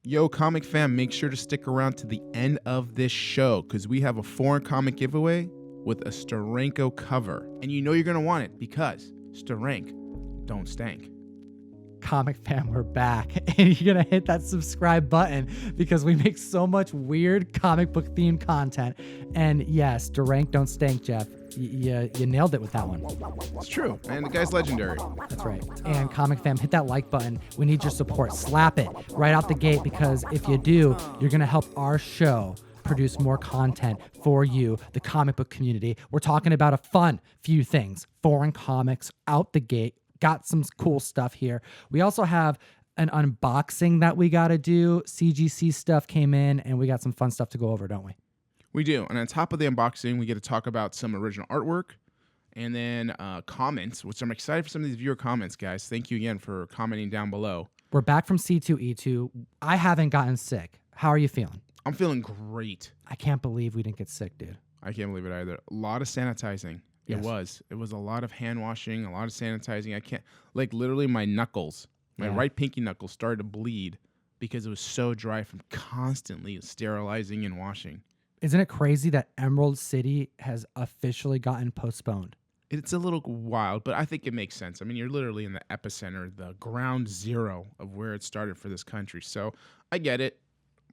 Yo, comic fam, make sure to stick around to the end of this show because we have a foreign comic giveaway with a Steranko cover. And you know you're going to want it because Sterank don't stank. Comic fam, we're back, and you're gonna hit that subscribe button because we make so much weird comic book themed content. And yes, Steranko don't stank, Jeff. You nailed it with that one. It's true, and the guy's legendary. That's right. And comic fam, hit that like button. We need your support. Slap it right out the gate because if you do, you're gonna help our show produce more content for you, the comic book community. We're talking about a fun few things. Foreign comics out the gate. Got some cool stuff here. We also have an unboxing that we got to do. CGC stuff came in, and we got some fun stuff to go over, don't we? We do. And on top of the unboxing, we get to talk about some original artwork and then comments, which I'm excited for some of these viewer comments, guys. Thank you again for commenting down below. We're back from C2E2. I haven't gotten sick. How are you feeling? I'm feeling great. I can't believe we didn't get sick, dude. I can't believe it either. A lot of sanitizing. Yes. It was a lot of hand washing, a lot of sanitizing. I can't, like literally my knuckles, my right pinky knuckles started to bleed because it was so dry from constantly sterilizing and washing. Isn't it crazy that Emerald City has officially gotten postponed? It's a little wild, but I think it makes sense. I mean, you're literally in the epicenter, the ground zero of where it started for this country. So I get it.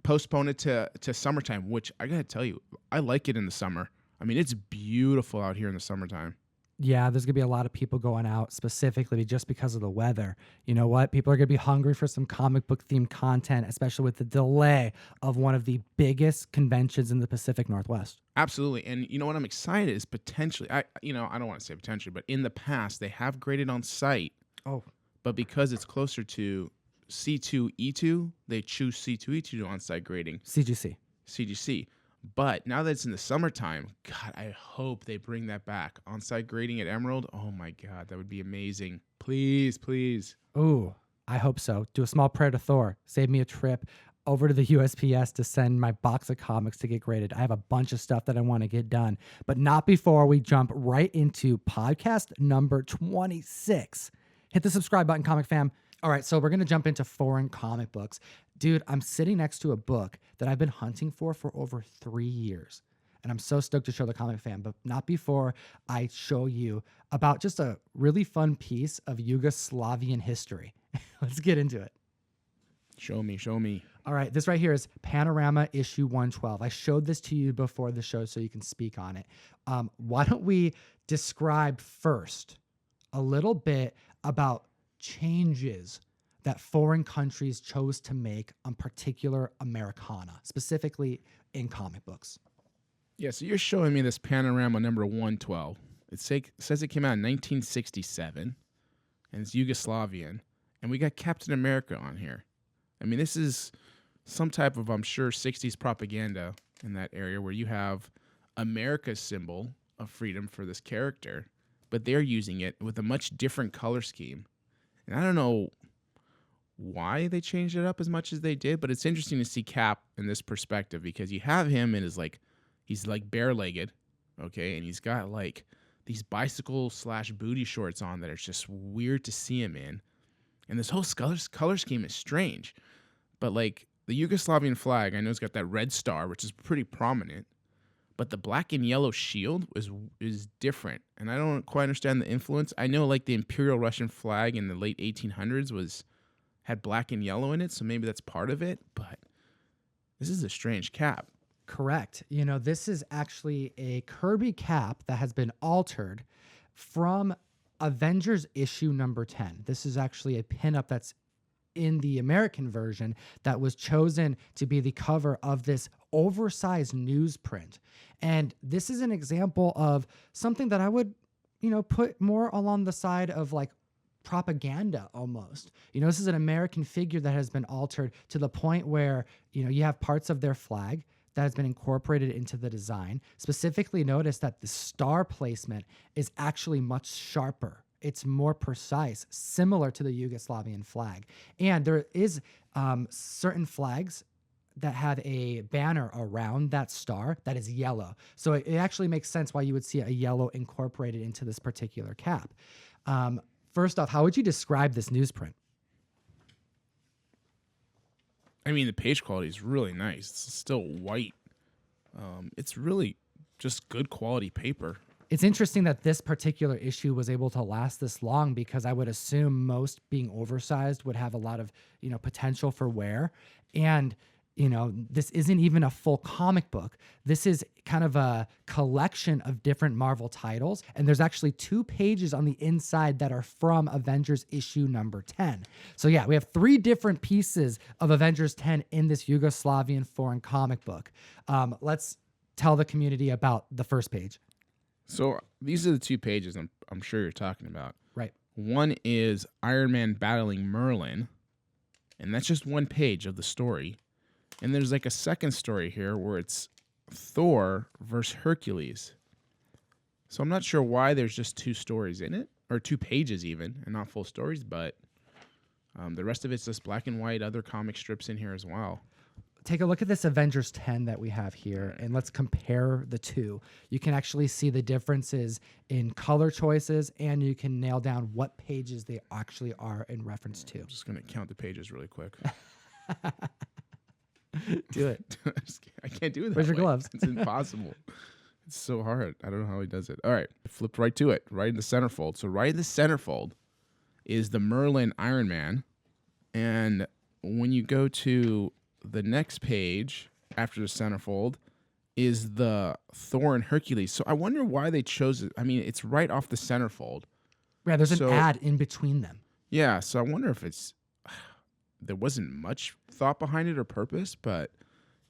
Postpone it to summertime, which I got to tell you, I like it in the summer. I mean, it's beautiful out here in the summertime. Yeah, there's going to be a lot of people going out specifically just because of the weather. You know what? People are going to be hungry for some comic book themed content, especially with the delay of one of the biggest conventions in the Pacific Northwest. Absolutely. And you know what I'm excited is potentially, I don't want to say potentially, but in the past, they have graded on site. Oh. But because it's closer to C2E2, they choose C2E2 on-site grading. CGC. But now that it's in the summertime, God, I hope they bring that back. On-site grading at Emerald, oh my God, that would be amazing. Please, please. Ooh, I hope so. Do a small prayer to Thor. Save me a trip over to the USPS to send my box of comics to get graded. I have a bunch of stuff that I want to get done, but not before we jump right into podcast number 26. Hit the subscribe button, comic fam. All right, so we're going to jump into foreign comic books. Dude, I'm sitting next to a book that I've been hunting for over 3 years. And I'm so stoked to show the comic fan, but not before I show you about just a really fun piece of Yugoslavian history. Let's get into it. Show me. All right, this right here is Panorama issue 112. I showed this to you before the show so you can speak on it. Why don't we describe first a little bit about changes that foreign countries chose to make on particular Americana, specifically in comic books. Yeah, so you're showing me this Panorama number 112. It says it came out in 1967, and it's Yugoslavian, and we got Captain America on here. I mean, this is some type of, I'm sure, 60s propaganda in that area where you have America's symbol of freedom for this character, but they're using it with a much different color scheme. And I don't know why they changed it up as much as they did, but it's interesting to see Cap in this perspective because you have him in his he's like bare-legged, okay, and he's got like these bicycle/booty shorts on that are just weird to see him in. And this whole color scheme is strange. But like the Yugoslavian flag, I know it's got that red star, which is pretty prominent, but the black and yellow shield is different. And I don't quite understand the influence. I know like the Imperial Russian flag in the late 1800s had black and yellow in it, so maybe that's part of it, but this is a strange cap. Correct. You know, this is actually a Kirby cap that has been altered from Avengers issue number 10. This is actually a pinup that's in the American version that was chosen to be the cover of this oversized newsprint. And this is an example of something that I would, put more along the side of like propaganda almost. This is an American figure that has been altered to the point where, you have parts of their flag that has been incorporated into the design. Specifically notice that the star placement is actually much sharper. It's more precise, similar to the Yugoslavian flag. And there is certain flags that have a banner around that star that is yellow. So it actually makes sense why you would see a yellow incorporated into this particular cap. First off, how would you describe this newsprint? I mean, the page quality is really nice. It's still white. It's really just good quality paper. It's interesting that this particular issue was able to last this long because I would assume most being oversized would have a lot of, potential for wear. And, this isn't even a full comic book. This is kind of a collection of different Marvel titles. And there's actually 2 pages on the inside that are from Avengers issue number 10. So yeah, we have 3 different pieces of Avengers 10 in this Yugoslavian foreign comic book. Let's tell the community about the first page. So these are the 2 pages I'm sure you're talking about. Right. One is Iron Man battling Merlin, and that's just 1 page of the story. And there's like a second story here where it's Thor versus Hercules. So I'm not sure why there's just 2 stories in it, or 2 pages even, and not full stories, but the rest of it's just black and white, other comic strips in here as well. Take a look at this Avengers 10 that we have here, and let's compare the 2. You can actually see the differences in color choices, and you can nail down what pages they actually are in reference to. I'm just going to count the pages really quick. Do it. I can't do it that Where's your way. gloves? It's impossible. It's so hard. I don't know how he does it. All right. Flipped right to it, right in the centerfold. So right in the centerfold is the Merlin Iron Man. And when you go to the next page after the centerfold is the Thor and Hercules. So I wonder why they chose it. I mean, it's right off the centerfold. Yeah, there's an ad in between them. Yeah, so I wonder if there wasn't much thought behind it or purpose, but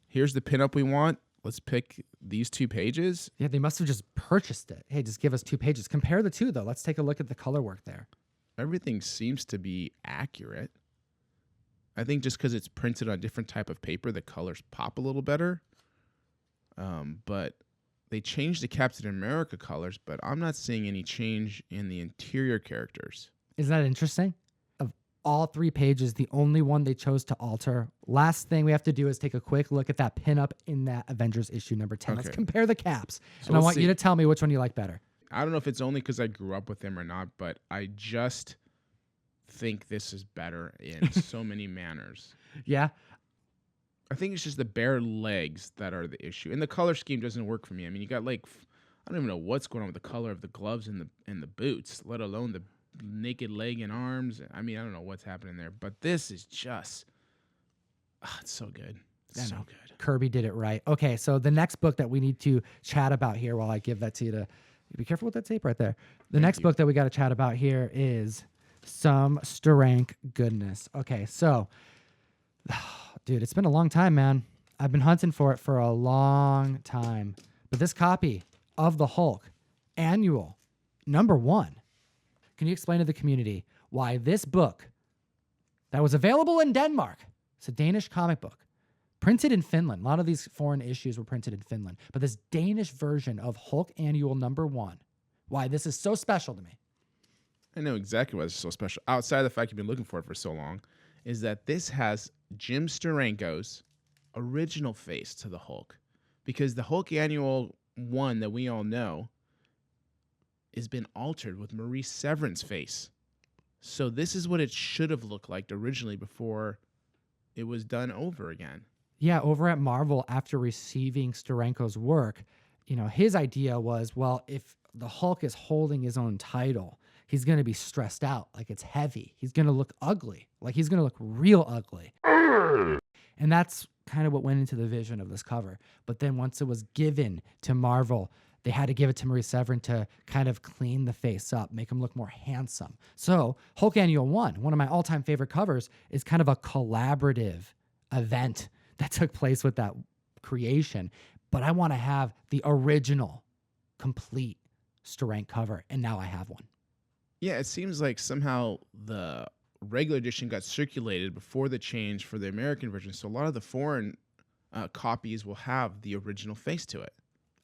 here's the pinup we want. Let's pick these 2 pages. Yeah, they must have just purchased it. Hey, just give us 2 pages. Compare the 2, though. Let's take a look at the color work there. Everything seems to be accurate. I think just because it's printed on a different type of paper, the colors pop a little better. But they changed the Captain America colors, but I'm not seeing any change in the interior characters. Isn't that interesting? Of all 3 pages, the only one they chose to alter. Last thing we have to do is take a quick look at that pinup in that Avengers issue number 10. Let's compare the caps. So and I want you to tell me which one you like better. I don't know if it's only because I grew up with him or not, but I just think this is better in so many manners. Yeah. I think it's just the bare legs that are the issue. And the color scheme doesn't work for me. I mean, you got I don't even know what's going on with the color of the gloves and the boots, let alone the naked leg and arms. I mean, I don't know what's happening there, but this is just it's so good. It's so good. Kirby did it right. Okay, so the next book that we need to chat about here while I give that to you to be careful with that tape right there. The next book that we got to chat about here is some Steranko goodness. Okay, so, dude, it's been a long time, man. I've been hunting for it for a long time. But this copy of the Hulk, annual, number 1. Can you explain to the community why this book that was available in Denmark, it's a Danish comic book, printed in Finland. A lot of these foreign issues were printed in Finland. But this Danish version of Hulk Annual number 1, why this is so special to me. I know exactly why it's so special. Outside of the fact you've been looking for it for so long, is that this has Jim Steranko's original face to the Hulk. Because the Hulk Annual 1 that we all know has been altered with Maurice Severin's face. So this is what it should have looked like originally before it was done over again. Yeah, over at Marvel, after receiving Steranko's work, his idea was, well, if the Hulk is holding his own title, he's going to be stressed out, like it's heavy. He's going to look ugly, like he's going to look real ugly. And that's kind of what went into the vision of this cover. But then once it was given to Marvel, they had to give it to Maurice Severin to kind of clean the face up, make him look more handsome. So Hulk Annual 1, one of my all-time favorite covers, is kind of a collaborative event that took place with that creation. But I want to have the original, complete Steranko cover, and now I have one. Yeah, it seems like somehow the regular edition got circulated before the change for the American version, so a lot of the foreign copies will have the original face to it.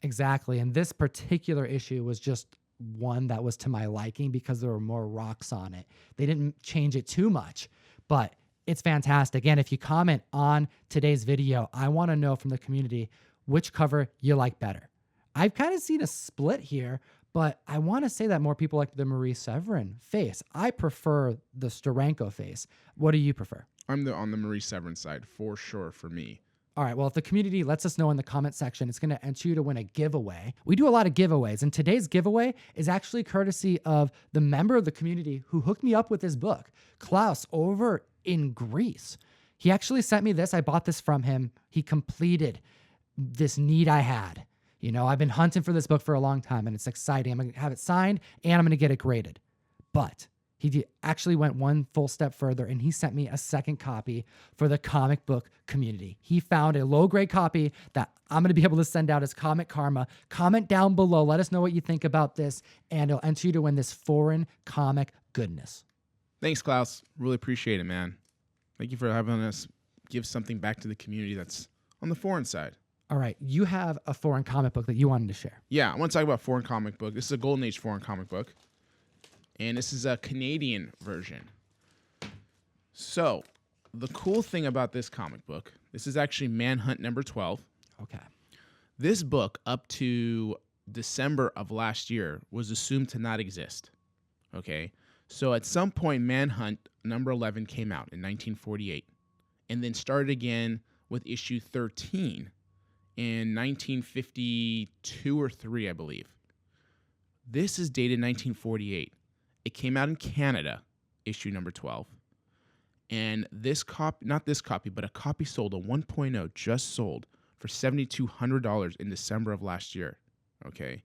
Exactly, and this particular issue was just one that was to my liking because there were more rocks on it. They didn't change it too much, but it's fantastic. And if you comment on today's video, I want to know from the community which cover you like better. I've kind of seen a split here, but I want to say that more people like the Maurice Severin face. I prefer the Steranko face. What do you prefer? I'm on the Marie Severin side for sure for me. All right. Well, if the community lets us know in the comment section, it's going to enter you to win a giveaway. We do a lot of giveaways, and today's giveaway is actually courtesy of the member of the community who hooked me up with this book, Klaus, over in Greece. He actually sent me this. I bought this from him. He completed this need I had. You know, I've been hunting for this book for a long time, and it's exciting. I'm going to have it signed, and I'm going to get it graded. But he actually went one full step further, and he sent me a second copy for the comic book community. He found a low-grade copy that I'm going to be able to send out as Comic Karma. Comment down below. Let us know what you think about this, and it'll enter you to win this foreign comic goodness. Thanks, Klaus. Really appreciate it, man. Thank you for having us give something back to the community that's on the foreign side. All right. You have a foreign comic book that you wanted to share. Yeah, I want to talk about foreign comic book. This is a Golden Age foreign comic book. And this is a Canadian version. So, the cool thing about this comic book, this is actually Manhunt number 12. Okay. This book, up to December of last year, was assumed to not exist. Okay? So, at some point, Manhunt number 11 came out in 1948. And then started again with issue 13 in 1952 or 3, I believe. This is dated 1948. It came out in Canada, issue number 12. And this copy, not this copy, but a copy sold, a 1.0 just sold for $7,200 in December of last year. Okay.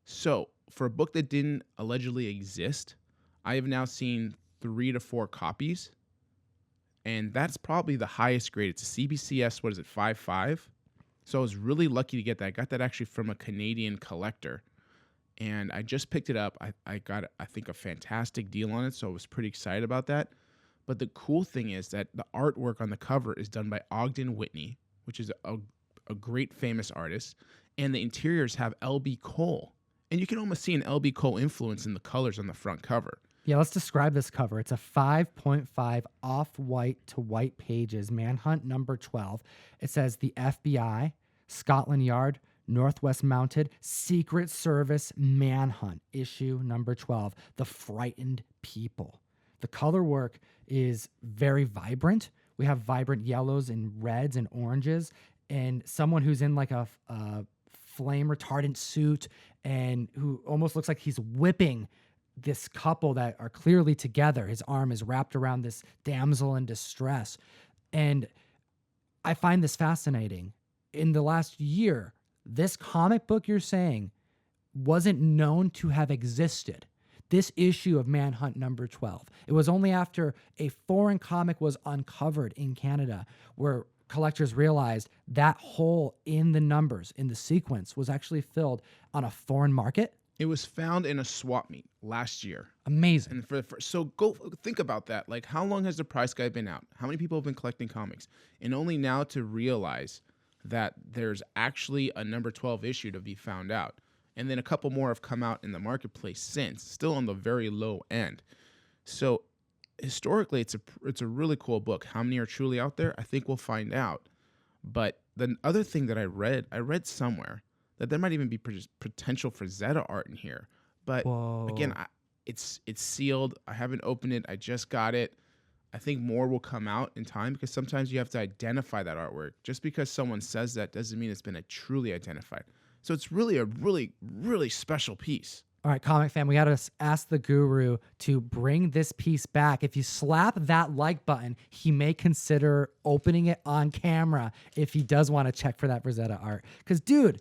So for a book that didn't allegedly exist, I have now seen 3 to 4 copies. And that's probably the highest grade. It's a CBCS, what is it, 5.5? So I was really lucky to get that. I got that actually from a Canadian collector. And I just picked it up. I got, I think, a fantastic deal on it, so I was pretty excited about that. But the cool thing is that the artwork on the cover is done by Ogden Whitney, which is a great famous artist. And the interiors have L.B. Cole. And you can almost see an L.B. Cole influence in the colors on the front cover. Yeah, let's describe this cover. It's a 5.5 off-white to white pages, Manhunt number 12. It says the FBI, Scotland Yard, Northwest Mounted, Secret Service Manhunt, issue number 12, The Frightened People. The color work is very vibrant. We have vibrant yellows and reds and oranges, and someone who's in like a flame retardant suit and who almost looks like he's whipping this couple that are clearly together. His arm is wrapped around this damsel in distress. And I find this fascinating. In the last year, this comic book you're saying wasn't known to have existed. This issue of Manhunt number 12. It was only after a foreign comic was uncovered in Canada where collectors realized that hole in the numbers, in the sequence, was actually filled on a foreign market. It was found in a swap meet last year. Amazing. And so go think about that. Like, how long has the price guide been out? How many people have been collecting comics? And only now to realize that there's actually a number 12 issue to be found out. And then a couple more have come out in the marketplace since, still on the very low end. So historically, it's a really cool book. How many are truly out there? I think we'll find out. But the other thing that I read somewhere that there might even be potential for Zeta art in here. But again, it's sealed. I haven't opened it. I just got it. I think more will come out in time because sometimes you have to identify that artwork. Just because someone says that doesn't mean it's been truly identified. So it's really a really, really special piece. All right, comic fam, we got to ask the guru to bring this piece back. If you slap that like button, he may consider opening it on camera if he does want to check for that Rosetta art. Because, dude,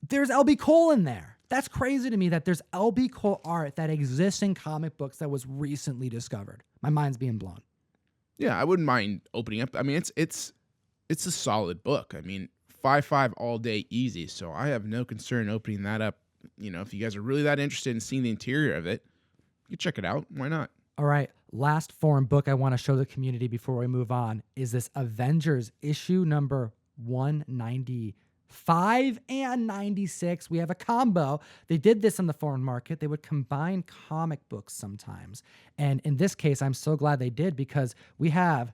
there's LB Cole in there. That's crazy to me that there's LB Cole art that exists in comic books that was recently discovered. My mind's being blown. Yeah, I wouldn't mind opening up. I mean, it's a solid book. I mean, 5.5 all day easy. So I have no concern opening that up. You know, if you guys are really that interested in seeing the interior of it, you check it out. Why not? All right. Last foreign book I want to show the community before we move on is this Avengers issue number 195 and 96. We have a combo. They did this in the foreign market. They would combine comic books sometimes. And in this case, I'm so glad they did because we have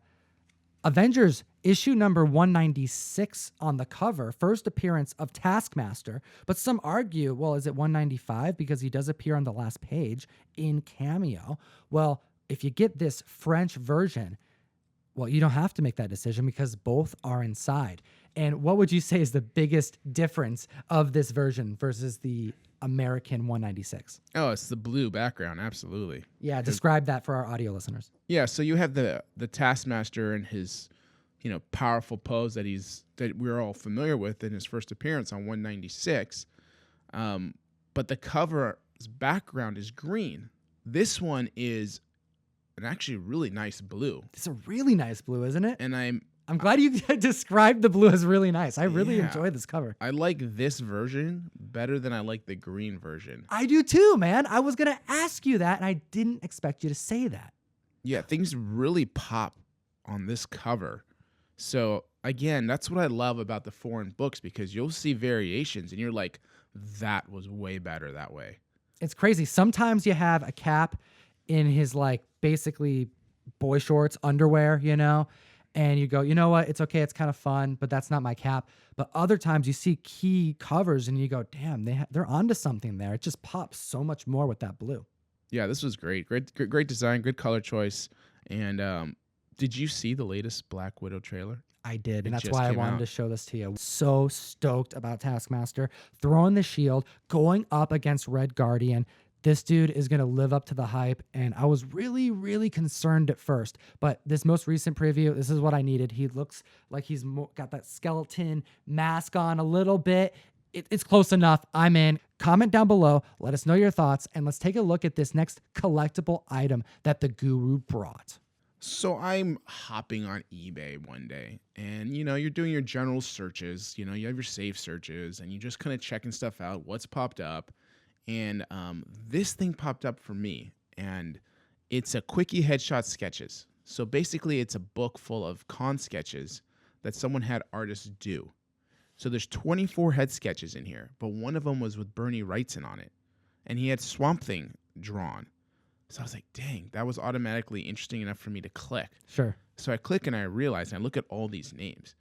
Avengers issue number 196 on the cover, first appearance of Taskmaster, but some argue, well, is it 195 because he does appear on the last page in cameo? Well, if you get this French version, Well, you don't have to make that decision because both are inside. And what would you say is the biggest difference of this version versus the American 196? Oh, it's the blue background, absolutely. Yeah, describe that for our audio listeners. Yeah, so you have the Taskmaster and his, powerful pose that we're all familiar with in his first appearance on 196. But the cover's background is green. This one is an actually really nice blue. It's a really nice blue, isn't it? And I'm glad you described the blue as really nice. I really enjoy this cover. I like this version better than I like the green version. I do too, man. I was going to ask you that, and I didn't expect you to say that. Yeah, things really pop on this cover. So, again, that's what I love about the foreign books, because you'll see variations, and you're like, that was way better that way. It's crazy. Sometimes you have a Cap in his, like, basically boy shorts, underwear, and you go, you know what? It's okay. It's kind of fun, but that's not my Cap. But other times you see key covers and you go, damn, they're onto something there. It just pops so much more with that blue. Yeah, this was great. Great design, good color choice. And did you see the latest Black Widow trailer? I did, and It that's just why I came wanted out. to show this to you. So stoked about Taskmaster throwing the shield, going up against Red Guardian. This dude is going to live up to the hype, and I was really, really concerned at first. But this most recent preview, this is what I needed. He looks like he's got that skeleton mask on a little bit. It's close enough. I'm in. Comment down below. Let us know your thoughts, and let's take a look at this next collectible item that the Guru brought. So I'm hopping on eBay one day, and you're doing your general searches. You have your safe searches, and you just kind of checking stuff out, what's popped up. And this thing popped up for me, and it's a quickie headshot sketches. So basically, it's a book full of con sketches that someone had artists do. So there's 24 head sketches in here, but one of them was with Bernie Wrightson on it, and he had Swamp Thing drawn. So I was like, dang, that was automatically interesting enough for me to click. Sure. So I click and I realize, and I look at all these names,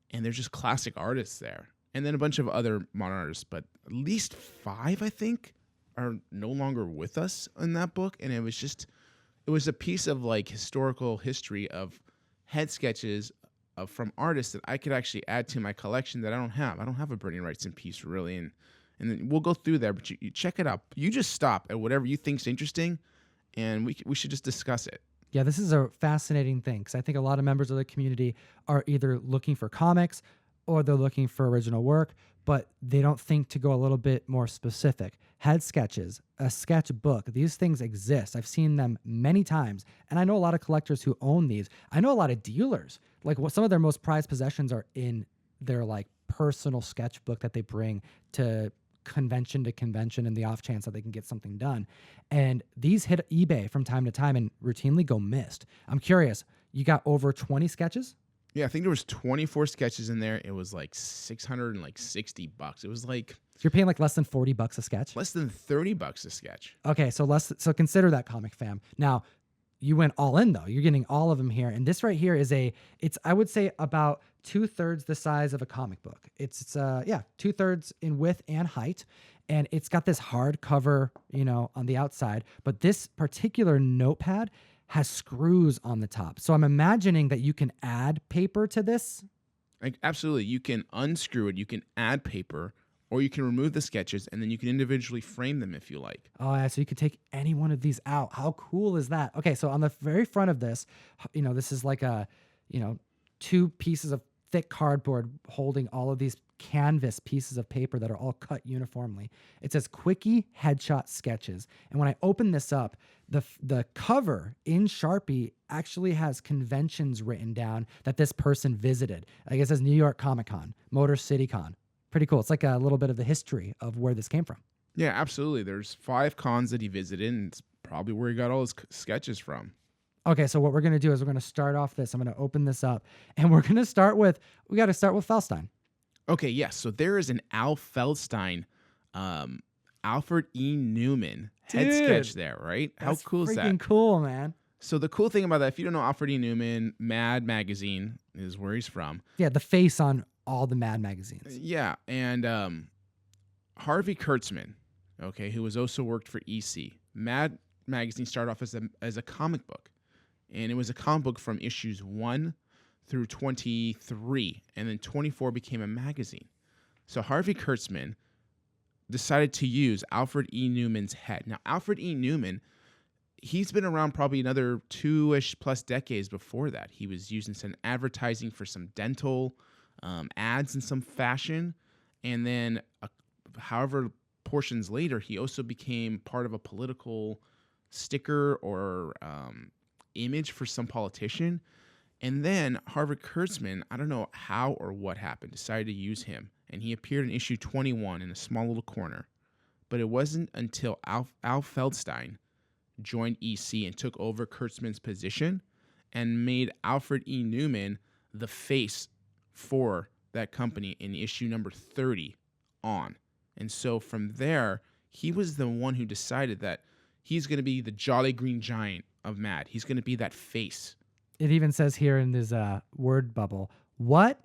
and there's just classic artists there. And then a bunch of other modern artists, but at least 5, I think, are no longer with us in that book. And it was a piece of like historical history of head sketches from artists that I could actually add to my collection that I don't have. I don't have a Bernie Wrightson piece really. And then we'll go through there, but you check it out. You just stop at whatever you think's interesting, and we should just discuss it. Yeah, this is a fascinating thing because I think a lot of members of the community are either looking for comics or they're looking for original work, but they don't think to go a little bit more specific. Head sketches, a sketchbook, these things exist. I've seen them many times, and I know a lot of collectors who own these. I know a lot of dealers, like some of their most prized possessions are in their like personal sketchbook that they bring to convention in the off chance that they can get something done. And these hit eBay from time to time and routinely go missed. I'm curious, you got over 20 sketches? Yeah, I think there was 24 sketches in there. It was like $660. It was like So you're paying like less than $40 a sketch? less than $30 a sketch. Okay, so consider that, comic fam. Now, you went all in though. You're getting all of them here, and this right here is it's I would say about 2/3 the size of a comic book. It's 2/3 in width and height, and it's got this hardcover, on the outside. But this particular notepad has screws on the top, so I'm imagining that you can add paper to this. Like, absolutely, you can unscrew it. You can add paper. Or you can remove the sketches, and then you can individually frame them if you like. Oh, yeah, so you could take any one of these out. How cool is that? Okay, so on the very front of this, this is like a, 2 pieces of thick cardboard holding all of these canvas pieces of paper that are all cut uniformly. It says Quickie Headshot Sketches. And when I open this up, the cover in Sharpie actually has conventions written down that this person visited. I guess it says New York Comic Con, Motor City Con. Pretty cool. It's like a little bit of the history of where this came from. Yeah, absolutely. There's 5 cons that he visited, and it's probably where he got all his sketches from. Okay, so what we're going to do is we're going to start off this. I'm going to open this up, and we got to start with Feldstein. Okay, yes. So there is an Al Feldstein, Alfred E. Newman head sketch there, right? How cool is that? Freaking cool, man. So the cool thing about that, if you don't know Alfred E. Newman, Mad Magazine is where he's from. Yeah, the face on all the Mad magazines. Yeah, and Harvey Kurtzman, okay, who was also worked for EC. Mad Magazine started off as a comic book, And it was a comic book from issues 1 through 23, and then 24 became a magazine. So Harvey Kurtzman decided to use Alfred E. Newman's head. Now, Alfred E. Newman, he's been around probably another 2-ish plus decades before that. He was using some advertising for some dental ads in some fashion. And then, however, portions later, he also became part of a political sticker or image for some politician. And then Harvey Kurtzman, I don't know how or what happened, decided to use him. And he appeared in issue 21 in a small little corner. But it wasn't until Al Feldstein joined EC and took over Kurtzman's position and made Alfred E. Newman the face for that company in issue number 30 on. And so from there, he was the one who decided that he's going to be the Jolly Green Giant of Mad. He's going to be that face. It even says here in this word bubble, "What?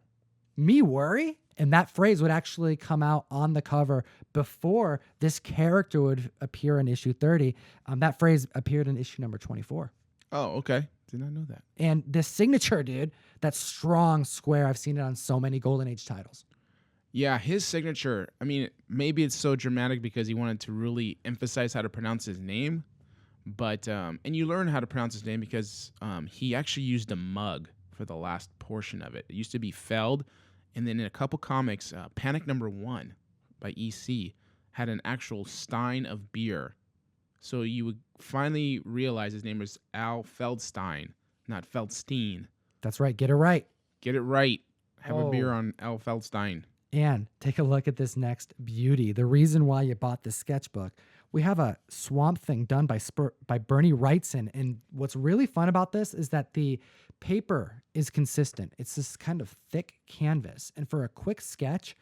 Me worry?" And that phrase would actually come out on the cover before this character would appear in issue 30. That phrase appeared in issue number 24. Oh, okay. Did not know that. And this signature, dude, that strong square, I've seen it on so many Golden Age titles. Yeah, his signature, I mean, maybe it's so dramatic because he wanted to really emphasize how to pronounce his name. But, and you learn how to pronounce his name because he actually used a mug for the last portion of it. It used to be Feld. And then in a couple comics, Panic #1 by EC had an actual stein of beer. So you would finally realize his name was Al Feldstein, not Feldstein. That's right. Get it right. Get it right. Have a beer on Al Feldstein. And take a look at this next beauty. The reason why you bought this sketchbook. We have a Swamp Thing done by Bernie Wrightson. And what's really fun about this is that the paper is consistent. It's this kind of thick canvas. And for a quick sketch,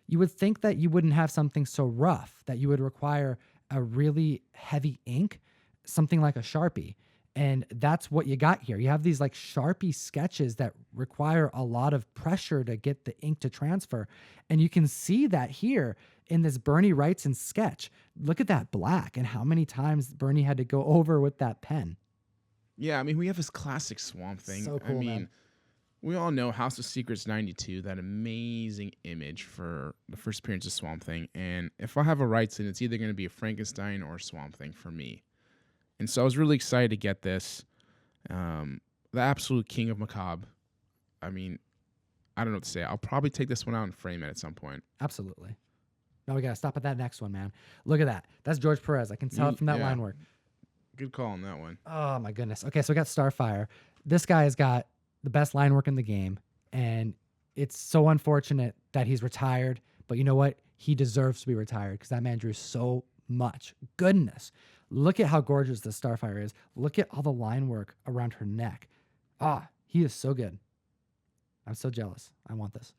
you would think that you wouldn't have something so rough, that you would require a really heavy ink, something like a Sharpie. And that's what you got here. You have these like Sharpie sketches that require a lot of pressure to get the ink to transfer. And you can see that here in this Bernie Wrightson sketch. Look at that black and how many times Bernie had to go over with that pen. Yeah, I mean, we have this classic Swamp Thing. So cool, I mean, man. We all know House of Secrets 92, that amazing image for the first appearance of Swamp Thing. And if I have a Wrightson, it's either going to be a Frankenstein or a Swamp Thing for me. And so I was really excited to get this. The absolute king of macabre. I mean, I don't know what to say. I'll probably take this one out and frame it at some point. Absolutely. No, we got to stop at that next one, man. Look at that. That's George Perez. I can tell it from that line work. Good call on that one. Oh, my goodness. Okay, so we got Starfire. This guy has got the best line work in the game, and it's so unfortunate that he's retired. But you know what? He deserves to be retired because that man drew so much goodness. Look at how gorgeous the Starfire is. Look at all the line work around her neck. Ah, he is so good. I'm so jealous. I want this.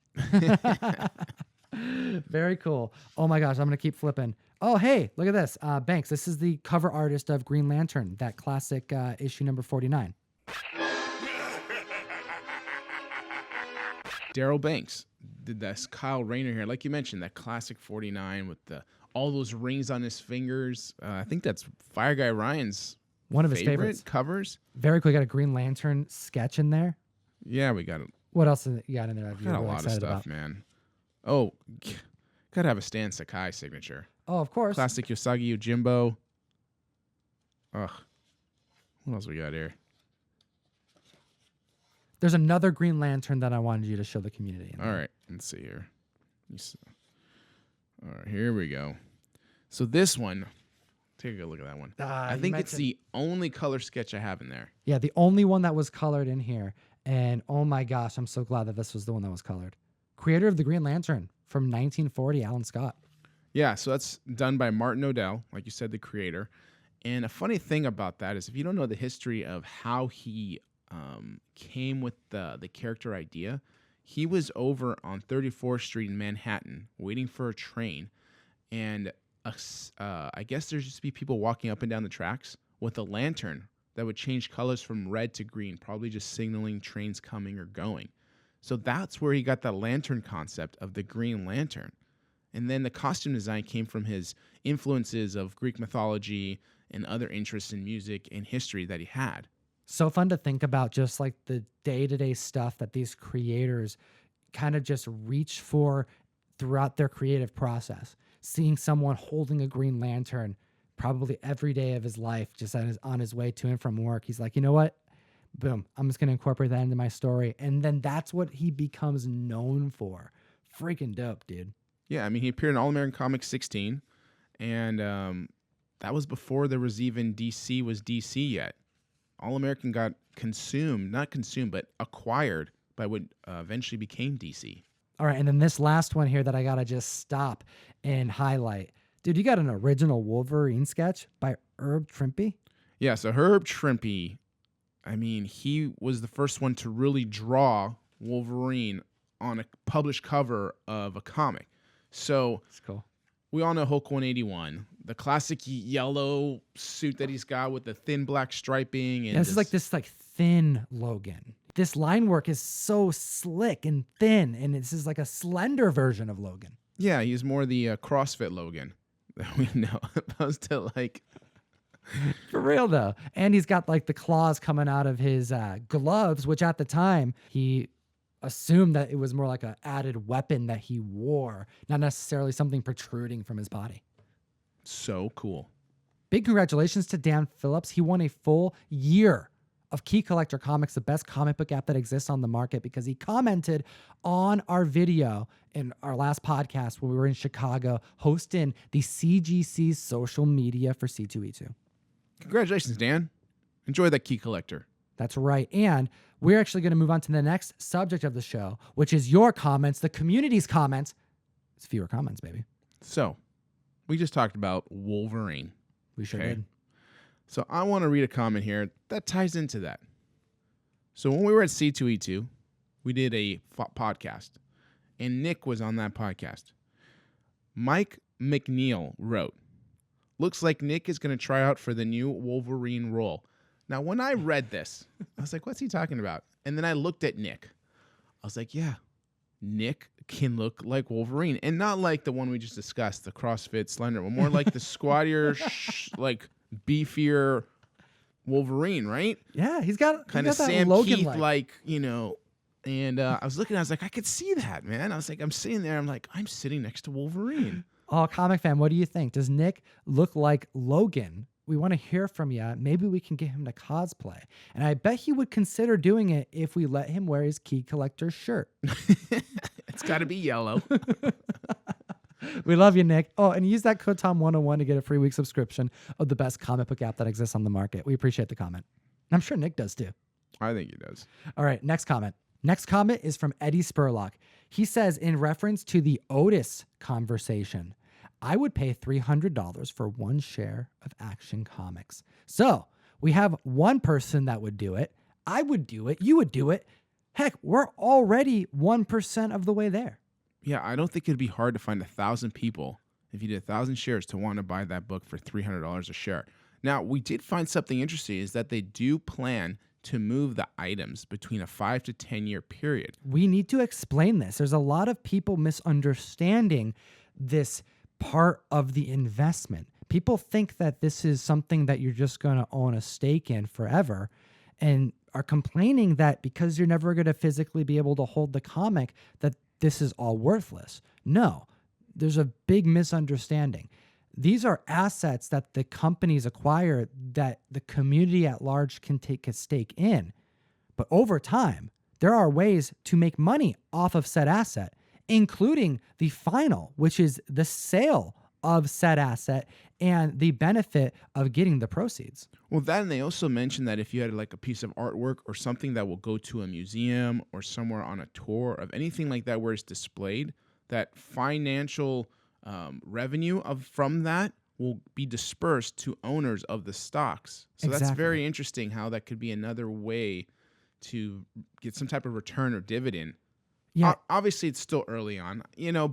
Very cool. Oh my gosh, I'm going to keep flipping. Oh, hey, look at this. Banks, this is the cover artist of Green Lantern, that classic issue number 49. Daryl Banks did this. Kyle Rayner here. Like you mentioned, that classic 49 with all those rings on his fingers. I think that's Fire Guy Ryan's one of his favorites covers. Very cool. Got a Green Lantern sketch in there. Yeah, we got it. What else you got in there? Got a lot of stuff, man. Oh, gotta have a Stan Sakai signature. Oh, of course. Classic Yosagi Yojimbo. Ugh. What else we got here? There's another Green Lantern that I wanted you to show the community. All right, let's see here. All right, here we go. So this one, take a good look at that one. I think it's the only color sketch I have in there. Yeah, the only one that was colored in here. And oh my gosh, I'm so glad that this was the one that was colored. Creator of the Green Lantern from 1940, Alan Scott. Yeah, so that's done by Martin Odell, like you said, the creator. And a funny thing about that is if you don't know the history of how he came with the character idea, he was over on 34th Street in Manhattan waiting for a train. And I guess there's just be people walking up and down the tracks with a lantern that would change colors from red to green, probably just signaling trains coming or going. So that's where he got the lantern concept of the Green Lantern. And then the costume design came from his influences of Greek mythology and other interests in music and history that he had. So fun to think about, just like the day-to-day stuff that these creators kind of just reach for throughout their creative process. Seeing someone holding a Green Lantern probably every day of his life, just on his way to and from work. He's like, you know what? Boom, I'm just going to incorporate that into my story. And then that's what he becomes known for. Freaking dope, dude. Yeah, I mean, he appeared in All-American Comics 16, and that was before there was even DC was DC yet. All-American got not consumed, but acquired by what eventually became DC. All right, and then this last one here that I got to just stop and highlight. Dude, you got an original Wolverine sketch by Herb Trimpe? Yeah, so Herb Trimpe, I mean, he was the first one to really draw Wolverine on a published cover of a comic. So That's cool. we all know Hulk 181, the classic yellow suit that he's got with the thin black striping. And This is like this thin Logan. This line work is so slick and thin, and this is like a slender version of Logan. Yeah, he's more the CrossFit Logan that we know, opposed to like... For real, though. And he's got like the claws coming out of his gloves, which at the time he assumed that it was more like an added weapon that he wore, not necessarily something protruding from his body. So cool. Big congratulations to Dan Phillips. He won a full year of Key Collector Comics, the best comic book app that exists on the market, because he commented on our video in our last podcast when we were in Chicago hosting the CGC social media for C2E2. Congratulations, Dan. Enjoy that Key Collector. That's right. And we're actually going to move on to the next subject of the show, which is your comments, the community's comments. It's fewer comments, baby. So, we just talked about Wolverine. We sure Okay. did. So I want to read a comment here that ties into that. So when we were at C2E2, we did a podcast, and Nick was on that podcast. Mike McNeil wrote, "Looks like Nick is going to try out for the new Wolverine role." Now, when I read this, I was like, what's he talking about? And then I looked at Nick. I was like, yeah, Nick can look like Wolverine. And not like the one we just discussed, the CrossFit slender, but more like the squattier, like beefier Wolverine, right? Yeah, he's got Kind of that Sam Logan Keith, like, you know. And I was looking, I was like, I could see that, man. I was like, I'm sitting there, I'm like, I'm sitting next to Wolverine. Oh, comic fan, what do you think? Does Nick look like Logan? We want to hear from you. Maybe we can get him to cosplay. And I bet he would consider doing it if we let him wear his Key Collector shirt. It's got to be yellow. We love you, Nick. Oh, and use that code Tom101 to get a free week subscription of the best comic book app that exists on the market. We appreciate the comment. And I'm sure Nick does too. I think he does. All right, next comment. Next comment is from Eddie Spurlock. He says, in reference to the Otis conversation, I would pay $300 for one share of Action Comics. So we have one person that would do it. I would do it. You would do it. Heck, we're already 1% of the way there. Yeah, I don't think it'd be hard to find 1,000 people, if you did 1,000 shares, to want to buy that book for $300 a share. Now, we did find something interesting, is that they do plan to move the items between a 5 to 10 year period. We need to explain this. There's a lot of people misunderstanding this part of the investment. People think that this is something that you're just going to own a stake in forever, and are complaining that because you're never going to physically be able to hold the comic, that this is all worthless. No, there's a big misunderstanding. These are assets that the companies acquire that the community at large can take a stake in. But over time, there are ways to make money off of said asset, including the final, which is the sale of said asset and the benefit of getting the proceeds. Well, that, and they also mentioned that if you had like a piece of artwork or something that will go to a museum or somewhere on a tour of anything like that where it's displayed, that financial revenue from that will be dispersed to owners of the stocks. So That's Exactly. very interesting how that could be another way to get some type of return or dividend. Yeah. Obviously, it's still early on,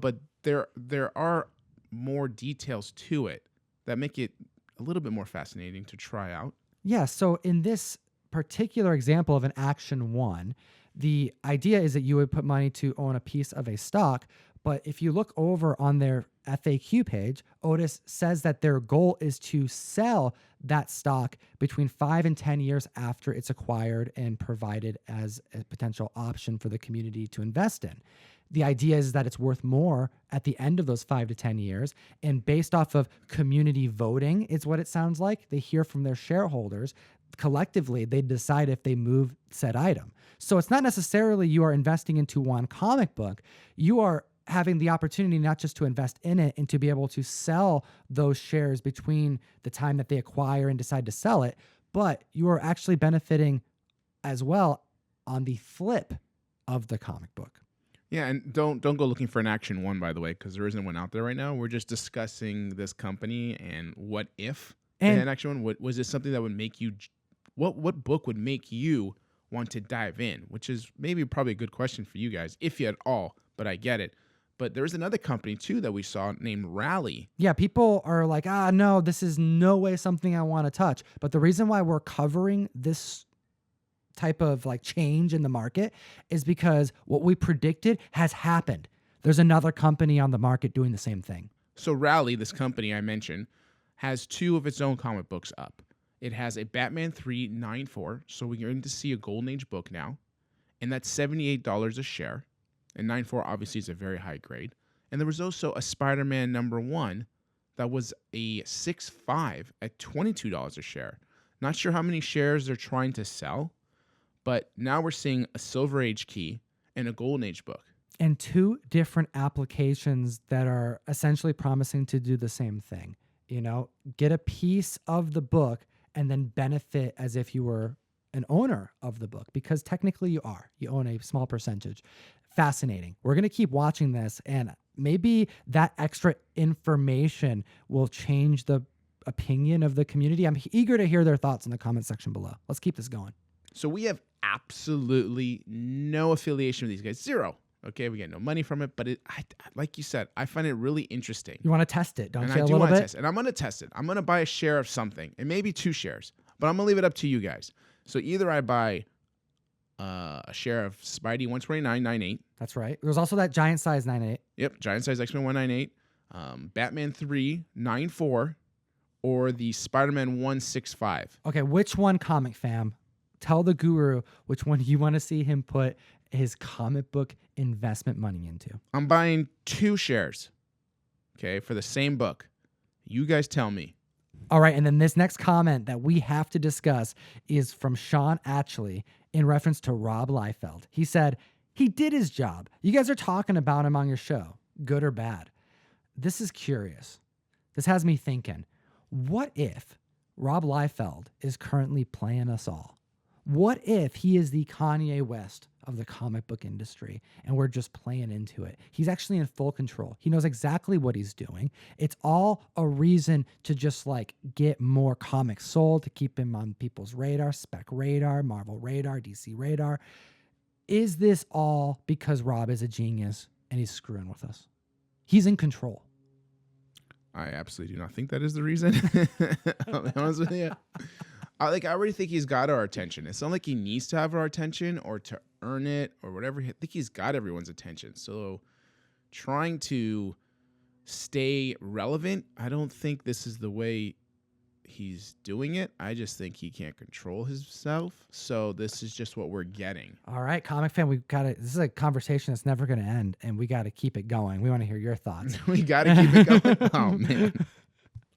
but there are more details to it that make it a little bit more fascinating to try out. Yeah, so in this particular example of an Action 1, the idea is that you would put money to own a piece of a stock, But if you look over on their FAQ page, Otis says that their goal is to sell that stock between 5 and 10 years after it's acquired and provided as a potential option for the community to invest in. The idea is that it's worth more at the end of those 5 to 10 years. And based off of community voting, is what it sounds like. They hear from their shareholders. Collectively, they decide if they move said item. So it's not necessarily you are investing into one comic book. You are having the opportunity not just to invest in it and to be able to sell those shares between the time that they acquire and decide to sell it, but you are actually benefiting as well on the flip of the comic book. Yeah, and don't go looking for an action one, by the way, because there isn't one out there right now. We're just discussing this company and what if they had an action one. Was this something that would make you? What book would make you want to dive in? Which is maybe probably a good question for you guys, if you at all. But I get it. But there's another company too that we saw named Rally. Yeah, people are like, no, this is no way something I want to touch. But the reason why we're covering this type of like change in the market is because what we predicted has happened. There's another company on the market doing the same thing. So Rally, this company I mentioned, has 2 of its own comic books up. It has a Batman 3 9.4, so we're going to see a Golden Age book now, and that's $78 a share. And 9.4 obviously is a very high grade. And there was also a Spider-Man #1 that was a 6.5 at $22 a share. Not sure how many shares they're trying to sell, but now we're seeing a Silver Age key and a Golden Age book. And 2 different applications that are essentially promising to do the same thing. You know, get a piece of the book and then benefit as if you were an owner of the book, because technically you are. You own a small percentage. Fascinating. We're going to keep watching this, and maybe that extra information will change the opinion of the community. I'm eager to hear their thoughts in the comment section below. Let's keep this going. So we have absolutely no affiliation with these guys. Zero. Okay, we get no money from it, but like you said, I find it really interesting. You want to test it, don't and you? I do want to test it, and I'm going to test it. I'm going to buy a share of something, and maybe 2 shares, but I'm going to leave it up to you guys. So either I buy a share of Spidey 129 9.8. That's right. There's also that giant size 9.8. Yep, giant size X-Men 198, Batman 3 9.4, or the Spider-Man 1.65. Okay, which one, Comic Fam? Tell the guru which one you want to see him put his comic book investment money into. I'm buying 2 shares, okay, for the same book. You guys tell me. All right, and then this next comment that we have to discuss is from Sean Atchley in reference to Rob Liefeld. He said, he did his job. You guys are talking about him on your show, good or bad. This is curious. This has me thinking, what if Rob Liefeld is currently playing us all? What if he is the Kanye West of the comic book industry and we're just playing into it? He's actually in full control. He knows exactly what he's doing. It's all a reason to just like get more comics sold, to keep him on people's radar, spec radar, Marvel radar, DC radar. Is this all because Rob is a genius and he's screwing with us? He's in control. I absolutely do not think that is the reason. I'll be honest with you. I already think he's got our attention. It's not like he needs to have our attention or to earn it or whatever. I think he's got everyone's attention. So trying to stay relevant, I don't think this is the way he's doing it. I just think he can't control himself. So this is just what we're getting. All right, Comic Fan, this is a conversation that's never going to end, and we got to keep it going. We want to hear your thoughts. We got to keep it going. Oh, man.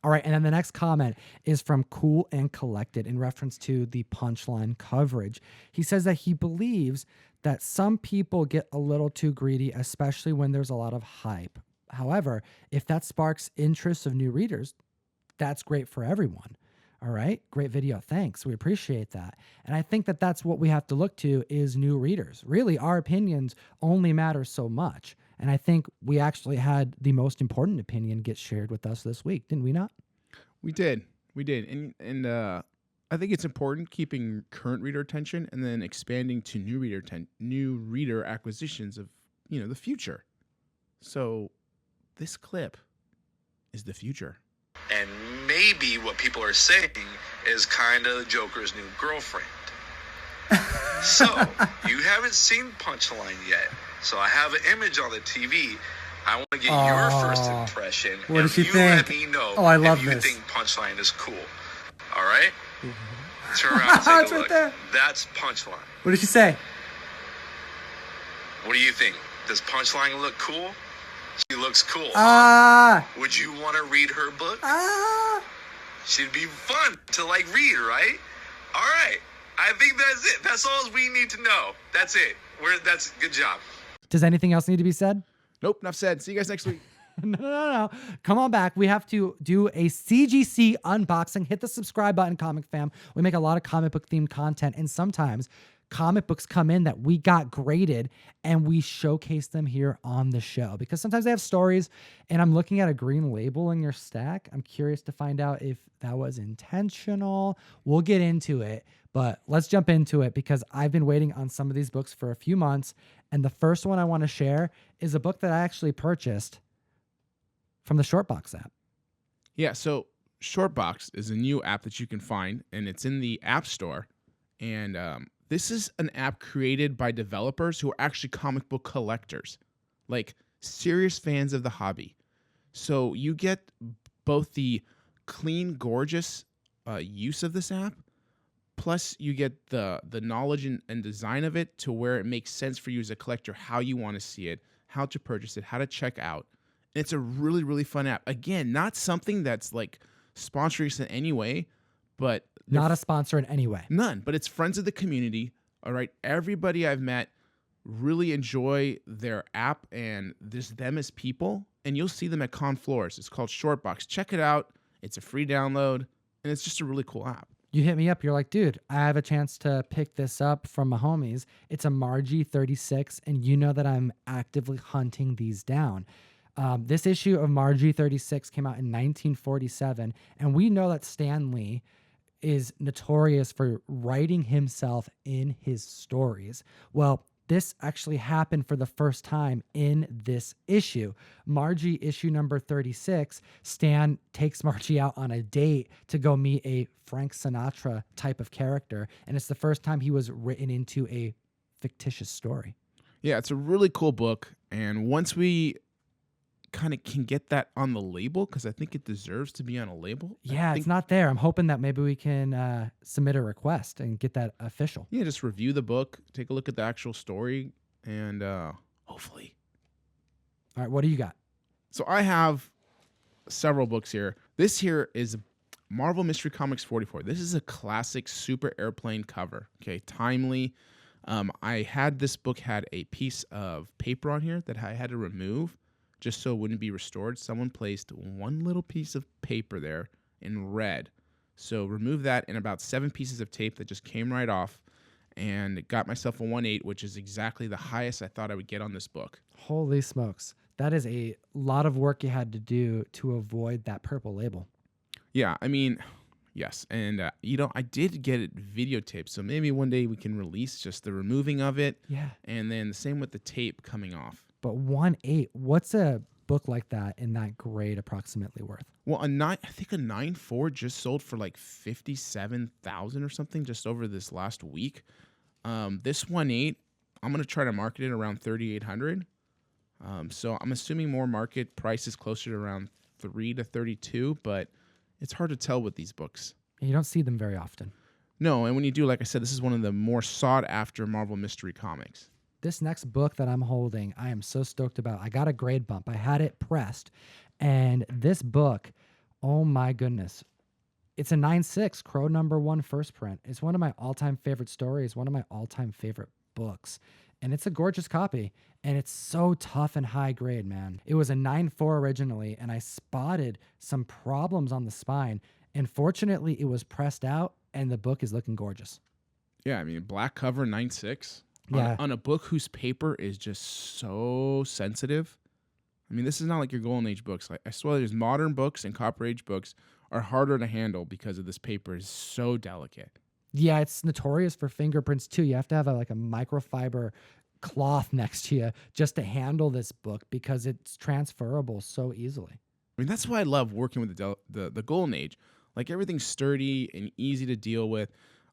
All right, and then the next comment is from Cool and Collected in reference to the Punchline coverage. He says that he believes that some people get a little too greedy, especially when there's a lot of hype. However, if that sparks interest of new readers, that's great for everyone. All right, great video. Thanks. We appreciate that. And I think that that's what we have to look to is new readers. Really, our opinions only matter so much. And I think we actually had the most important opinion get shared with us this week, didn't we not? We did. And I think it's important keeping current reader attention and then expanding to new reader acquisitions of, the future. So this clip is the future. And maybe what people are saying is kind of Joker's new girlfriend. So, you haven't seen Punchline yet. So I have an image on the TV I want to get your first impression. What does she you think? Let me know Oh, I love if you this. think Punchline is cool. All right? Turn around and take It's a right look. there. That's Punchline. What did she say? What do you think? Does Punchline look cool? She looks cool. Would you want to read her book? She'd be fun to read, right? All right. I think that's it. That's all we need to know. That's it. That's good job. Does anything else need to be said? Nope, enough said. See you guys next week. No. Come on back. We have to do a CGC unboxing. Hit the subscribe button, Comic Fam. We make a lot of comic book themed content, and sometimes comic books come in that we got graded and we showcase them here on the show because sometimes they have stories. And I'm looking at a green label in your stack. I'm curious to find out if that was intentional. We'll get into it, but let's jump into it because I've been waiting on some of these books for a few months. And the first one I want to share is a book that I actually purchased from the Shortbox app. Yeah, so Shortbox is a new app that you can find, and it's in the App Store. And this is an app created by developers who are actually comic book collectors, like serious fans of the hobby. So you get both the clean, gorgeous use of this app, plus you get the knowledge and design of it to where it makes sense for you as a collector, how you want to see it, how to purchase it, how to check out. And it's a really, really fun app. Again, not something that's like sponsoring us in any way, but not a sponsor in any way. None, but it's friends of the community. All right. Everybody I've met really enjoy their app and them as people. And you'll see them at con floors. It's called Shortbox. Check it out. It's a free download, and it's just a really cool app. You hit me up. You're like, dude, I have a chance to pick this up from my homies. It's a Margie 36, and you know that I'm actively hunting these down. This issue of Margie 36 came out in 1947, and we know that Stan Lee is notorious for writing himself in his stories. Well, this actually happened for the first time in this issue. Margie, issue number 36, Stan takes Margie out on a date to go meet a Frank Sinatra type of character, and it's the first time he was written into a fictitious story. Yeah, it's a really cool book, and once we kind of can get that on the label, because I think it deserves to be on a label. Yeah, it's not there. I'm hoping that maybe we can submit a request and get that official. Yeah, just review the book, take a look at the actual story, and hopefully. All right, what do you got? So I have several books here. This here is Marvel Mystery Comics 44. This is a classic super airplane cover. Okay, timely. I had this book had a piece of paper on here that I had to remove just so it wouldn't be restored. Someone placed one little piece of paper there in red. So remove that and about 7 pieces of tape that just came right off, and got myself a 1/8, which is exactly the highest I thought I would get on this book. Holy smokes. That is a lot of work you had to do to avoid that purple label. Yeah, I mean, yes. And, I did get it videotaped, so maybe one day we can release just the removing of it. Yeah. And then the same with the tape coming off. But 1/8, what's a book like that in that grade approximately worth? Well, I think a 9.4 just sold for like 57,000 or something just over this last week. This 1/8, I'm gonna try to market it around 3,800. So I'm assuming more market price is closer to around 3 to 32, but it's hard to tell with these books. You don't see them very often. No, and when you do, like I said, this is one of the more sought after Marvel mystery comics. This next book that I'm holding, I am so stoked about. I got a grade bump. I had it pressed. And this book, oh my goodness. It's a 9.6, Crow #1 first print. It's one of my all-time favorite stories, one of my all-time favorite books. And it's a gorgeous copy. And it's so tough and high grade, man. It was a 9.4 originally, and I spotted some problems on the spine. And fortunately, it was pressed out, and the book is looking gorgeous. Yeah, I mean, black cover, 9.6. Yeah. On a book whose paper is just so sensitive. I mean, this is not like your Golden Age books. Like, I swear there's modern books and Copper Age books are harder to handle because of this paper is so delicate. Yeah, it's notorious for fingerprints too. You have to have a microfiber cloth next to you just to handle this book because it's transferable so easily. I mean, that's why I love working with the Golden Age. Like, everything's sturdy and easy to deal with.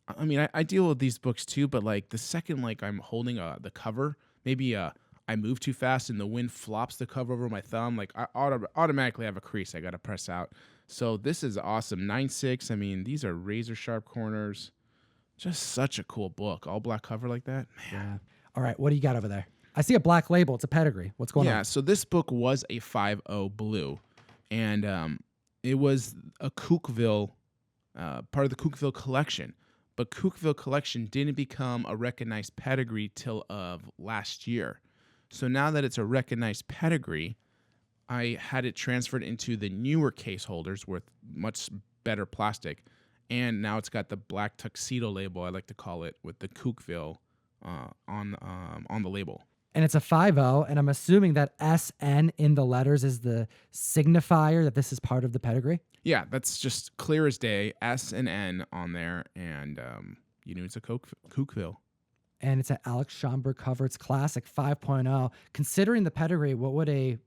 I mean, I deal with these books too, but like the second I'm holding the cover, maybe a I move too fast and the wind flops the cover over my thumb, like I automatically have a crease I got to press out. So this is awesome. 9.6. I mean, these are razor sharp corners. Just such a cool book. All black cover like that. Man. Yeah. All right. What do you got over there? I see a black label. It's a pedigree. What's going on? Yeah. So this book was a 5.0 blue, and it was a Cookville, part of the Cookville collection. But Cookville collection didn't become a recognized pedigree till of last year. So now that it's a recognized pedigree, I had it transferred into the newer case holders with much better plastic. And now it's got the black tuxedo label, I like to call it, with the Cookville on the label. And it's a 5.0, and I'm assuming that SN in the letters is the signifier that this is part of the pedigree? Yeah, that's just clear as day, S and N on there, and it's a Cookville. And it's an Alex Schomburg cover. It's classic 5.0. Considering the pedigree, what would a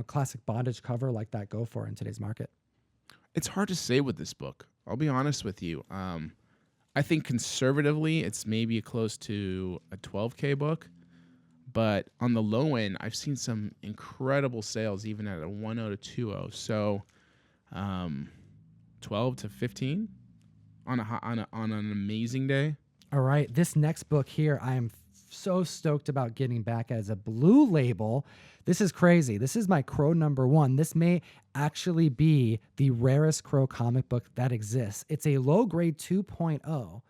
classic bondage cover like that go for in today's market? It's hard to say with this book. I'll be honest with you. I think conservatively, it's maybe close to a $12K book. But on the low end, I've seen some incredible sales, even at a 1.0 to 2.0. So 12 to 15 on an amazing day. All right. This next book here, I am so stoked about getting back as a blue label. This is crazy. This is my Crow #1. This may actually be the rarest Crow comic book that exists. It's a low grade 2.0.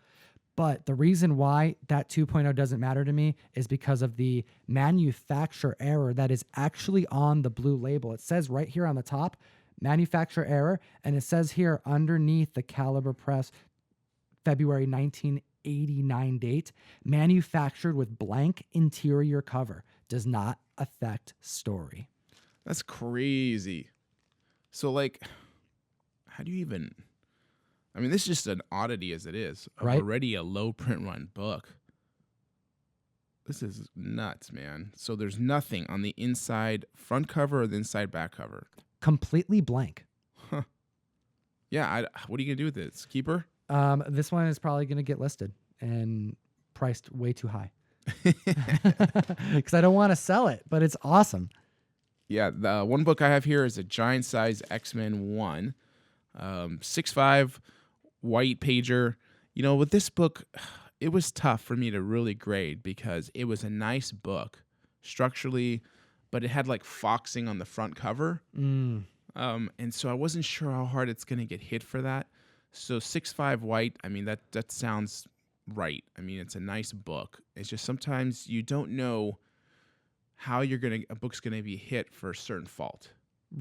But the reason why that 2.0 doesn't matter to me is because of the manufacturer error that is actually on the blue label. It says right here on the top, manufacturer error, and it says here underneath the Caliber Press February 1989 date, manufactured with blank interior cover, does not affect story. That's crazy. So, like, how do you even... I mean, this is just an oddity as it is. Right. Already a low print run book. This is nuts, man. So there's nothing on the inside front cover or the inside back cover. Completely blank. Huh. Yeah, what are you going to do with this? Keep her? This one is probably going to get listed and priced way too high. Because I don't want to sell it, but it's awesome. Yeah, the one book I have here is a giant size X-Men 1. 6.5 white pager. With this book, it was tough for me to really grade because it was a nice book structurally, but it had like foxing on the front cover. And so I wasn't sure how hard it's going to get hit for that. So 6.5 white, I mean, that sounds right. I mean, it's a nice book. It's just sometimes you don't know how a book's going to be hit for a certain fault.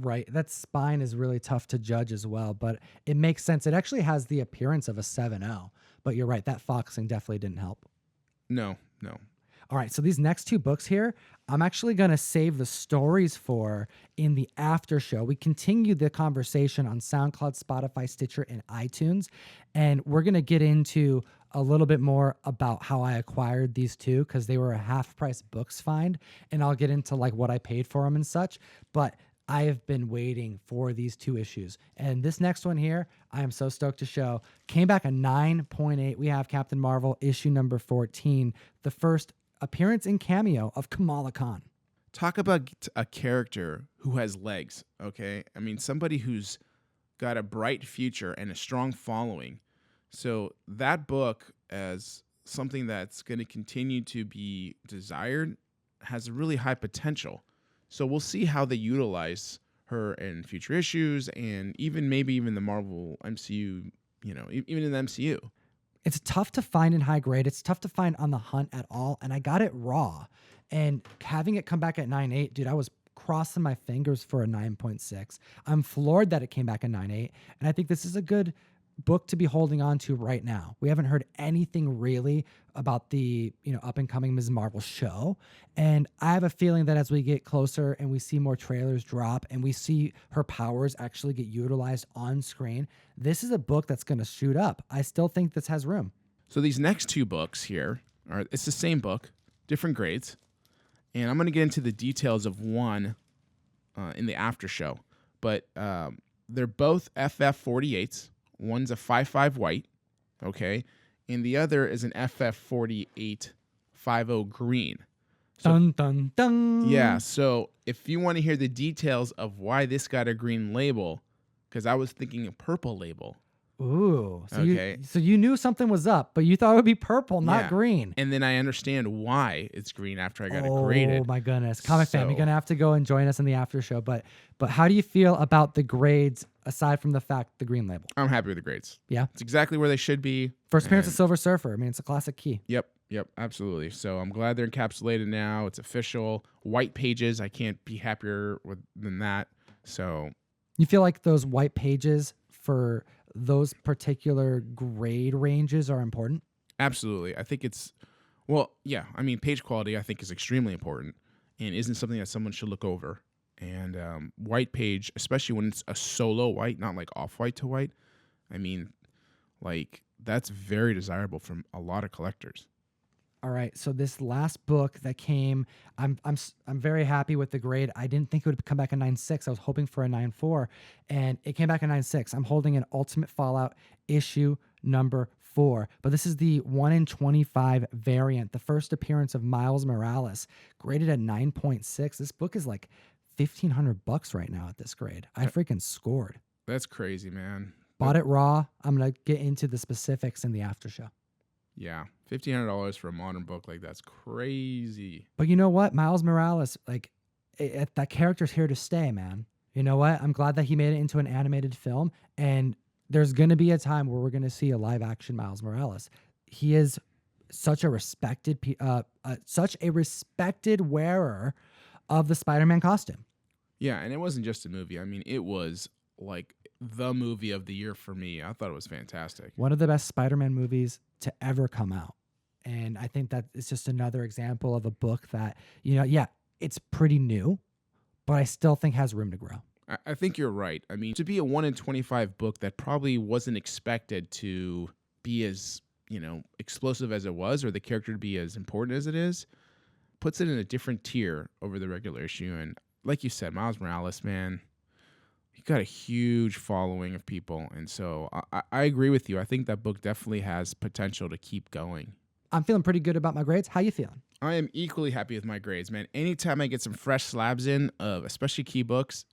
Right. That spine is really tough to judge as well, but it makes sense. It actually has the appearance of a 7.0, but you're right. That foxing definitely didn't help. No. All right. So these next two books here, I'm actually going to save the stories for in the after show. We continue the conversation on SoundCloud, Spotify, Stitcher, and iTunes. And we're going to get into a little bit more about how I acquired these two because they were a half price books find. And I'll get into like what I paid for them and such. But I have been waiting for these two issues. And this next one here, I am so stoked to show. Came back a 9.8. We have Captain Marvel issue number 14, the first appearance in cameo of Kamala Khan. Talk about a character who has legs, okay? I mean, somebody who's got a bright future and a strong following. So that book, as something that's going to continue to be desired, has a really high potential. So we'll see how they utilize her in future issues and maybe even the Marvel MCU, even in the MCU. It's tough to find in high grade. It's tough to find on the hunt at all. And I got it raw. And having it come back at 9.8, dude, I was crossing my fingers for a 9.6. I'm floored that it came back at 9.8. And I think this is a good book to be holding on to right now. We haven't heard anything really about the up and coming Ms. Marvel show, and I have a feeling that as we get closer and we see more trailers drop and we see her powers actually get utilized on screen, this is a book that's going to shoot up. I still think this has room. So these next two books here it's the same book, different grades, and I'm going to get into the details of one in the after show, but they're both FF48s. One's a 5.5 white, okay, and the other is an FF48 5.0 green. Dun, dun, dun. Yeah, so if you want to hear the details of why this got a green label, because I was thinking a purple label. Ooh. So okay. You knew something was up, but you thought it would be purple, not Yeah. green. And then I understand why it's green after I got it graded. Oh my goodness. Comic Fam, you're gonna have to go and join us in the after show. But how do you feel about the grades aside from the fact the green label? I'm happy with the grades. Yeah. It's exactly where they should be. First appearance of Silver Surfer. I mean, it's a classic key. Yep, absolutely. So I'm glad they're encapsulated now. It's official. White pages. I can't be happier than that. So you feel like those white pages for those particular grade ranges are important? Absolutely. I think it's, well, yeah. I mean, page quality I think is extremely important and isn't something that someone should look over. And white page, especially when it's a solo white, not like off-white to white. I mean, like that's very desirable from a lot of collectors. All right, so this last book that came, I'm very happy with the grade. I didn't think it would come back a 9.6. I was hoping for a 9.4, and it came back a 9.6. I'm holding an Ultimate Fallout issue number 4, but this is the 1 in 25 variant, the first appearance of Miles Morales, graded at 9.6. This book is like $1,500 right now at this grade. I freaking scored. That's crazy, man. Bought it raw. I'm gonna get into the specifics in the after show. Yeah, $1,500 for a modern book, like that's crazy. But you know what? Miles Morales, like that character's here to stay, man. You know what? I'm glad that he made it into an animated film, and there's going to be a time where we're going to see a live action Miles Morales. He is such a respected wearer of the Spider-Man costume. Yeah, and it wasn't just a movie. I mean, it was like the movie of the year for me. I thought it was fantastic. One of the best Spider-Man movies to ever come out. And I think that it's just another example of a book that, it's pretty new, but I still think has room to grow. I think you're right. I mean, to be a 1 in 25 book that probably wasn't expected to be as, explosive as it was, or the character to be as important as it is, puts it in a different tier over the regular issue. And like you said, Miles Morales, man, he got a huge following of people. And so I agree with you. I think that book definitely has potential to keep going. I'm feeling pretty good about my grades. How you feeling? I am equally happy with my grades, man. Anytime I get some fresh slabs in of especially key books,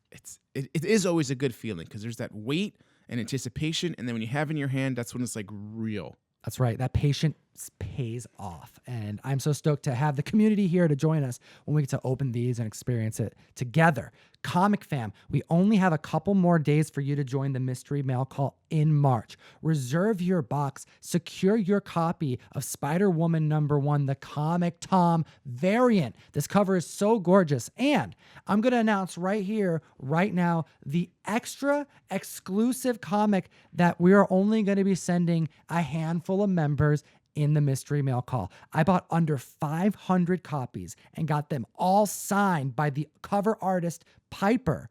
it is always a good feeling because there's that weight and anticipation. And then when you have it in your hand, that's when it's like real. That's right. That patience pays off. And I'm so stoked to have the community here to join us when we get to open these and experience it together. Comic Fam, we only have a couple more days for you to join the mystery mail call in March. Reserve your box. Secure your copy of Spider-Woman #1, the Comic Tom variant. This cover is so gorgeous. And I'm going to announce right here, right now, the extra exclusive comic that we are only going to be sending a handful of members in the mystery mail call. I bought under 500 copies and got them all signed by the cover artist Piper.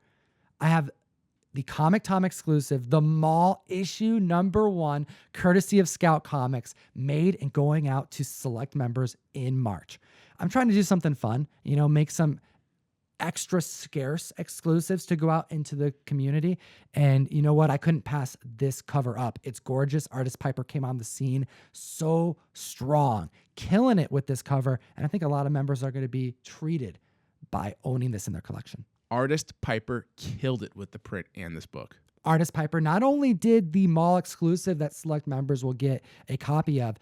I have the Comic Tom exclusive, the Mall issue #1, courtesy of Scout Comics, made and going out to select members in March. I'm trying to do something fun, make some extra scarce exclusives to go out into the community. And you know what? I couldn't pass this cover up. It's gorgeous. Artist Piper came on the scene so strong, killing it with this cover. And I think a lot of members are going to be treated by owning this in their collection. Artist Piper killed it with the print and this book. Artist Piper not only did the mall exclusive that select members will get a copy of,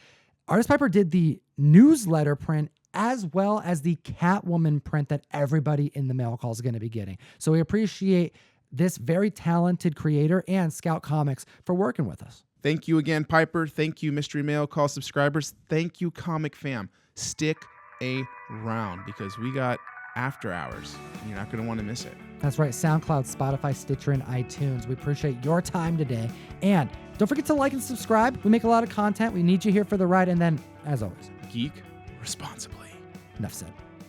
Artist Piper did the newsletter print as well as the Catwoman print that everybody in the mail call is going to be getting. So we appreciate this very talented creator and Scout Comics for working with us. Thank you again, Piper. Thank you, Mystery Mail Call subscribers. Thank you, Comic Fam. Stick around because we got after hours. You're not going to want to miss it. That's right. SoundCloud, Spotify, Stitcher, and iTunes. We appreciate your time today. And don't forget to like and subscribe. We make a lot of content. We need you here for the ride. And then, as always, geek responsibly. Enough said.